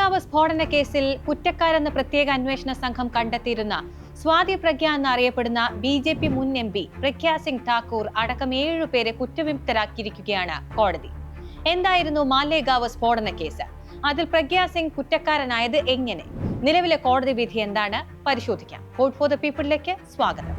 മാലേഗാവ് സ്ഫോടന കേസിൽ കുറ്റക്കാരെന്ന് പ്രത്യേക അന്വേഷണ സംഘം കണ്ടെത്തിയിരുന്ന സ്വാതി പ്രഗ്യ എന്നറിയപ്പെടുന്ന BJP മുൻ MP പ്രഗ്യ സിംഗ് ഠാക്കൂർ അടക്കം 7 പേരെ കുറ്റവിമുക്തരാക്കിയിരിക്കുകയാണ് കോടതി. എന്തായിരുന്നു മാലേഗാവ് സ്ഫോടന കേസ്? അതിൽ പ്രഗ്യ സിംഗ് കുറ്റക്കാരനായത് എങ്ങനെ? നിലവിലെ കോടതി വിധി എന്താണ്? പരിശോധിക്കാം. വോട്ട് ഫോർ ദ പീപ്പിളിലേക്ക് സ്വാഗതം.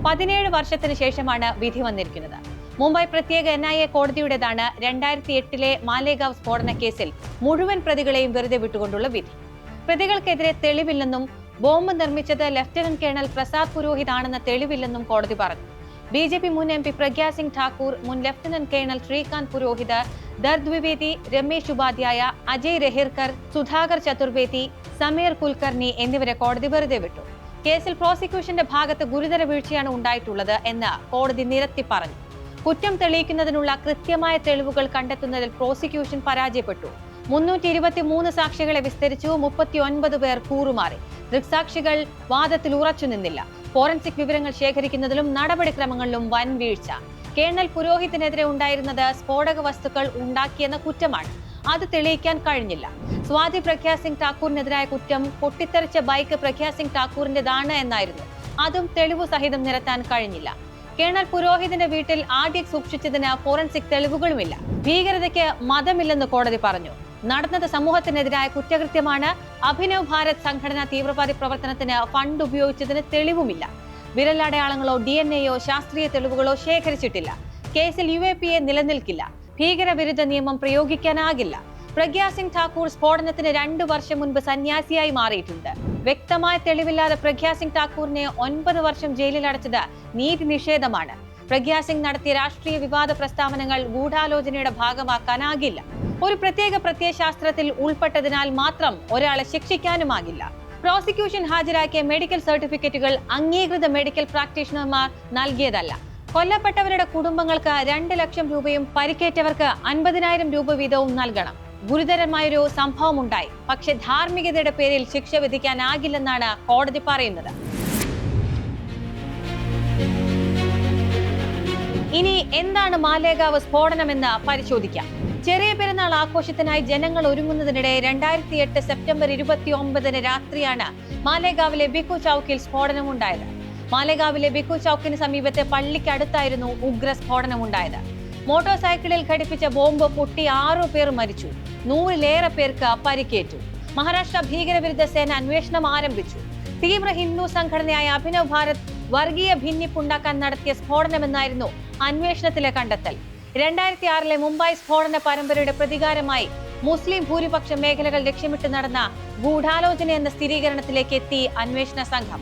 പതിനേഴ് വർഷത്തിന് ശേഷമാണ് വിധി വന്നിരിക്കുന്നത്. മുംബൈ പ്രത്യേക NIA കോടതിയുടേതാണ് 2008 മാലേഗാവ് സ്ഫോടന കേസിൽ മുഴുവൻ പ്രതികളെയും വെറുതെ വിട്ടുകൊണ്ടുള്ള വിധി. പ്രതികൾക്കെതിരെ തെളിവില്ലെന്നും ബോംബ് നിർമ്മിച്ചത് ലഫ്റ്റനന്റ് കേണൽ പ്രസാദ് പുരോഹിത് ആണെന്ന തെളിവില്ലെന്നും കോടതി പറഞ്ഞു. BJP മുൻ MP പ്രഗ്യ സിംഗ് ഠാക്കൂർ, മുൻ ലഫ്റ്റനന്റ് കേണൽ ശ്രീകാന്ത് പുരോഹിത്, ദർ ദ്വിവേദി, രമേശ് ഉപാധ്യായ, അജയ് രഹിർക്കർ, സുധാകർ ചതുർവേദി, സമീർ കുൽക്കർണി എന്നിവരെ കോടതി വെറുതെ വിട്ടു. കേസിൽ പ്രോസിക്യൂഷന്റെ ഭാഗത്ത് ഗുരുതര വീഴ്ചയാണ് ഉണ്ടായിട്ടുള്ളത് എന്ന് കോടതി നിരത്തി പറഞ്ഞു. കുറ്റം തെളിയിക്കുന്നതിനുള്ള കൃത്യമായ തെളിവുകൾ കണ്ടെത്തുന്നതിൽ പ്രോസിക്യൂഷൻ പരാജയപ്പെട്ടു. 323 സാക്ഷികളെ വിസ്തരിച്ചു. 39 പേർ കൂറുമാറി. ദൃക്സാക്ഷികൾ വാദത്തിൽ ഉറച്ചു നിന്നില്ല. ഫോറൻസിക് വിവരങ്ങൾ ശേഖരിക്കുന്നതിലും നടപടിക്രമങ്ങളിലും വൻ വീഴ്ച. കേണൽ പുരോഹിതിനെതിരെ ഉണ്ടായിരുന്നത് സ്ഫോടക വസ്തുക്കൾ ഉണ്ടാക്കിയെന്ന കുറ്റമാണ്. അത് തെളിയിക്കാൻ കഴിഞ്ഞില്ല. സ്വാതി പ്രഗ്യ സിംഗ് ഠാക്കൂറിനെതിരായ കുറ്റം പൊട്ടിത്തെറിച്ച ബൈക്ക് പ്രഗ്യ സിംഗ് ഠാക്കൂറിന്റേതാണ് എന്നായിരുന്നു. അതും തെളിവു സഹിതം നിരത്താൻ കഴിഞ്ഞില്ല. കേണൽ പുരോഹിതിന്റെ വീട്ടിൽ RDX സൂക്ഷിച്ചതിന് ഫോറൻസിക് തെളിവുകളുമില്ല. ഭീകരതയ്ക്ക് മതമില്ലെന്ന് കോടതി പറഞ്ഞു. നടന്നത് സമൂഹത്തിനെതിരായ കുറ്റകൃത്യമാണ്. അഭിനവ് ഭാരത് സംഘടന തീവ്രവാദി പ്രവർത്തനത്തിന് ഫണ്ട് ഉപയോഗിച്ചതിന് തെളിവുമില്ല. വിരലടയാളങ്ങളോ DNA ശാസ്ത്രീയ തെളിവുകളോ ശേഖരിച്ചിട്ടില്ല. കേസിൽ UAPA നിലനിൽക്കില്ല. ഭീകരവിരുദ്ധ നിയമം പ്രയോഗിക്കാനാകില്ല. പ്രഗ്യ സിംഗ് ഠാക്കൂർ സ്ഫോടനത്തിന് 2 വർഷം മുൻപ് സന്യാസിയായി മാറിയിട്ടുണ്ട്. വ്യക്തമായ തെളിവില്ലാതെ പ്രഗ്യ സിംഗ് ഠാക്കൂറിനെ 9 വർഷം ജയിലിൽ അടച്ചത് നീതി നിഷേധമാണ്. പ്രഗ്യ സിംഗ് നടത്തിയ രാഷ്ട്രീയ വിവാദ പ്രസ്താവനകൾ ഗൂഢാലോചനയുടെ ഭാഗമാക്കാനാകില്ല. ഒരു പ്രത്യേക പ്രത്യയശാസ്ത്രത്തിൽ ഉൾപ്പെട്ടതിനാൽ മാത്രം ഒരാളെ ശിക്ഷിക്കാനുമാകില്ല. പ്രോസിക്യൂഷൻ ഹാജരാക്കിയ മെഡിക്കൽ സർട്ടിഫിക്കറ്റുകൾ അംഗീകൃത മെഡിക്കൽ പ്രാക്ടീഷണർമാർ നൽകിയതല്ല. കൊല്ലപ്പെട്ടവരുടെ കുടുംബങ്ങൾക്ക് 2 ലക്ഷം രൂപയും പരിക്കേറ്റവർക്ക് 50,000 രൂപ വീതവും നൽകണം. ഗുരുതരമായൊരു സംഭവം ഉണ്ടായി. പക്ഷെ ധാർമ്മികതയുടെ പേരിൽ ശിക്ഷ വിധിക്കാനാകില്ലെന്നാണ് കോടതി പറയുന്നത്. ഇനി എന്താണ് മാലേഗാവ് സ്ഫോടനമെന്ന് പരിശോധിക്കാം. ചെറിയ പെരുന്നാൾ ആഘോഷത്തിനായി ജനങ്ങൾ ഒരുങ്ങുന്നതിനിടെ 2008 സെപ്റ്റംബർ 29 രാത്രിയാണ് മാലേഗാവിലെ ബിക്കു ചൌക്കിൽ സ്ഫോടനമുണ്ടായത്. മാലേഗാവിലെ ബിക്കു ചൌക്കിന് സമീപത്തെ പള്ളിക്കടുത്തായിരുന്നു ഉഗ്ര സ്ഫോടനമുണ്ടായത്. മോട്ടോർ സൈക്കിളിൽ ഘടിപ്പിച്ച ബോംബ് പൊട്ടി 6 പേർ മരിച്ചു. 100-ലേറെ പേർക്ക് പരിക്കേറ്റു. മഹാരാഷ്ട്ര ഭീകരവിരുദ്ധ സേന അന്വേഷണം ആരംഭിച്ചു. തീവ്ര ഹിന്ദു സംഘടനയായ അഭിനവ് ഭാരത് വർഗീയ ഭിന്നിപ്പുണ്ടാക്കാൻ നടത്തിയ സ്ഫോടനമെന്നായിരുന്നു അന്വേഷണത്തിലെ കണ്ടെത്തൽ. 2006 മുംബൈ സ്ഫോടന പരമ്പരയുടെ പ്രതികാരമായി മുസ്ലിം ഭൂരിപക്ഷ മേഖലകൾ ലക്ഷ്യമിട്ട് നടന്ന ഗൂഢാലോചന എന്ന സ്ഥിരീകരണത്തിലേക്ക് എത്തി അന്വേഷണ സംഘം.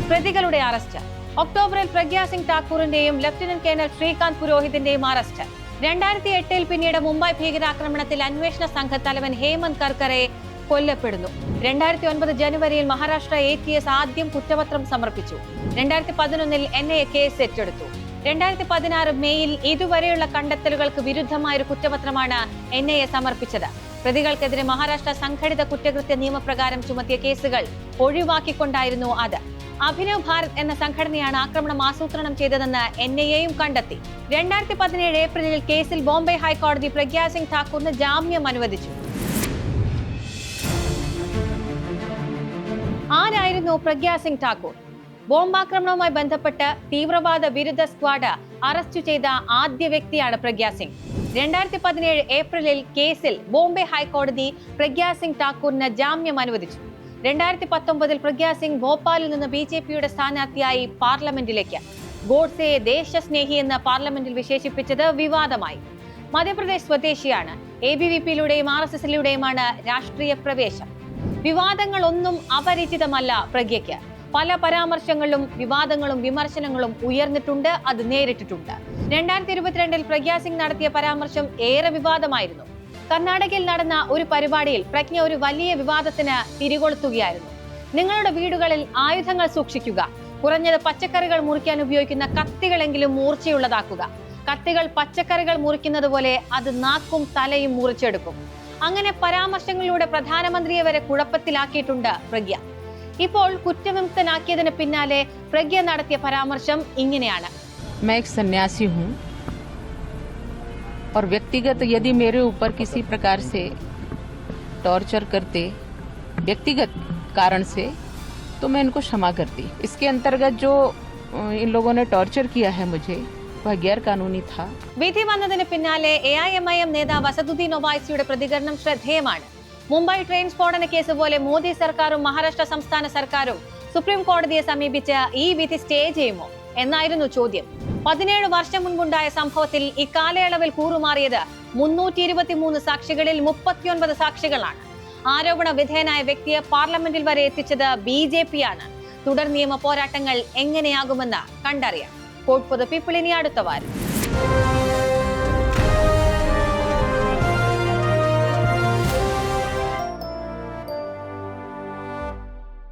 പ്രതികളുടെ അറസ്റ്റ്. ഒക്ടോബറിൽ പ്രഗ്യ സിംഗ് ഠാക്കൂറിന്റെയും ലഫ്റ്റനന്റ് കേണൽ ശ്രീകാന്ത് പുരോഹിതിന്റെയും അറസ്റ്റ്. 2008 പിന്നീട് മുംബൈ ഭീകരാക്രമണത്തിൽ അന്വേഷണ സംഘത്തലവൻ ഹേമന്ത് കർക്കറെ കൊല്ലപ്പെടുന്നു. 2009 ജനുവരിയിൽ മഹാരാഷ്ട്ര ATS ആദ്യം കുറ്റപത്രം സമർപ്പിച്ചു. 2011 NIA കേസ് ഏറ്റെടുത്തു. 2016 മെയ്യിൽ ഇതുവരെയുള്ള കണ്ടെത്തലുകൾക്ക് വിരുദ്ധമായൊരു കുറ്റപത്രമാണ് NIA സമർപ്പിച്ചത്. പ്രതികൾക്കെതിരെ മഹാരാഷ്ട്ര സംഘടിത കുറ്റകൃത്യ നിയമപ്രകാരം ചുമത്തിയ കേസുകൾ ഒഴിവാക്കിക്കൊണ്ടായിരുന്നു അത്. അഭിനവ് ഭാരത് എന്ന സംഘടനയാണ് ആക്രമണം ആസൂത്രണം ചെയ്തതെന്ന് NIAയും കണ്ടെത്തി. 2017 ഏപ്രിലിൽ കേസിൽ ബോംബെ ഹൈക്കോടതി പ്രഗ്യ സിംഗ് ഠാക്കൂറിന് ജാമ്യം അനുവദിച്ചു. ആരായിരുന്നു പ്രഗ്യ സിംഗ് ഠാക്കൂർ? ബോംബാക്രമണവുമായി ബന്ധപ്പെട്ട് തീവ്രവാദ വിരുദ്ധ സ്ക്വാഡ് അറസ്റ്റ് ചെയ്ത ആദ്യ വ്യക്തിയാണ് പ്രഗ്യ സിംഗ്. 2017 ഏപ്രിലിൽ കേസിൽ ബോംബെ ഹൈക്കോടതി പ്രഗ്യ സിംഗ് ഠാക്കൂറിന് ജാമ്യം അനുവദിച്ചു. 2019 പ്രഗ്യ സിംഗ് ഭോപ്പാലിൽ നിന്ന് BJPയുടെ സ്ഥാനാർത്ഥിയായി പാർലമെന്റിലേക്ക്. ഗോഡ്സെയെ ദേശസ്നേഹി എന്ന് പാർലമെന്റിൽ വിശേഷിപ്പിച്ചത് വിവാദമായി. മധ്യപ്രദേശ് സ്വദേശിയാണ്. ABVP-യിലൂടെയും RSSലൂടെയുമാണ് രാഷ്ട്രീയ പ്രവേശം. വിവാദങ്ങളൊന്നും അപരിചിതമല്ല പ്രഗ്യയ്ക്ക്. പല പരാമർശങ്ങളിലും വിവാദങ്ങളും വിമർശനങ്ങളും ഉയർന്നിട്ടുണ്ട്. അത് നേരിട്ടിട്ടുണ്ട്. 2022 പ്രഗ്യ സിംഗ് നടത്തിയ പരാമർശം ഏറെ വിവാദമായിരുന്നു. കർണാടകയിൽ നടന്ന ഒരു പരിപാടിയിൽ പ്രജ്ഞ ഒരു വലിയ വിവാദത്തിന് തിരികൊളുത്തുകയായിരുന്നു. നിങ്ങളുടെ വീടുകളിൽ ആയുധങ്ങൾ സൂക്ഷിക്കുക, കുറഞ്ഞത് പച്ചക്കറികൾ മുറിക്കാൻ ഉപയോഗിക്കുന്ന കത്തികളെങ്കിലും മൂർച്ചയുള്ളതാക്കുക. കത്തികൾ പച്ചക്കറികൾ മുറിക്കുന്നത് പോലെ അത് നാക്കും തലയും മുറിച്ചെടുക്കും. അങ്ങനെ പരാമർശങ്ങളിലൂടെ പ്രധാനമന്ത്രിയെ വരെ കുഴപ്പത്തിലാക്കിയിട്ടുണ്ട് പ്രഗ്യ. ഇപ്പോൾ കുറ്റവിമുക്തനാക്കിയതിന് പിന്നാലെ പ്രഗ്യ നടത്തിയ പരാമർശം ഇങ്ങനെയാണ്. मैं एक सन्यासी हूँ और व्यक्तिगत यदि मेरे ऊपर किसी प्रकार से टॉर्चर करते व्यक्तिगत कारण से तो मैं इनको क्षमा करती. इसके अंतर्गत जो इन लोगों ने टॉर्चर किया है मुझे वह गैर कानूनी था. വിധി വന്നതിന് പിന്നാലെ AIMIM നേതാവ് അസദുദ്ദീൻ ഒവൈസിയുടെ പ്രതികരണം ശ്രദ്ധേയമാണ്. മുംബൈ ട്രെയിൻ സ്ഫോടന കേസ് പോലെ മോദി സർക്കാരും മഹാരാഷ്ട്ര സംസ്ഥാന സർക്കാരും സുപ്രീം കോടതിയെ സമീപിച്ച് ഈ വിധി സ്റ്റേ ചെയ്യുമോ എന്നായിരുന്നു ചോദ്യം. 17 വർഷം മുൻപുണ്ടായ സംഭവത്തിൽ ഇക്കാലയളവിൽ കൂറുമാറിയത് 323 സാക്ഷികളിൽ 39 സാക്ഷികളാണ്. ആരോപണ വിധേയനായ വ്യക്തിയെ പാർലമെന്റിൽ വരെ എത്തിച്ചത് BJP ആണ്. തുടർ നിയമ പോരാട്ടങ്ങൾ എങ്ങനെയാകുമെന്ന് കണ്ടറിയാം. കോട്ട് ഫോർ ദ പീപ്പിൾ ഇനി അടുത്ത വാരം.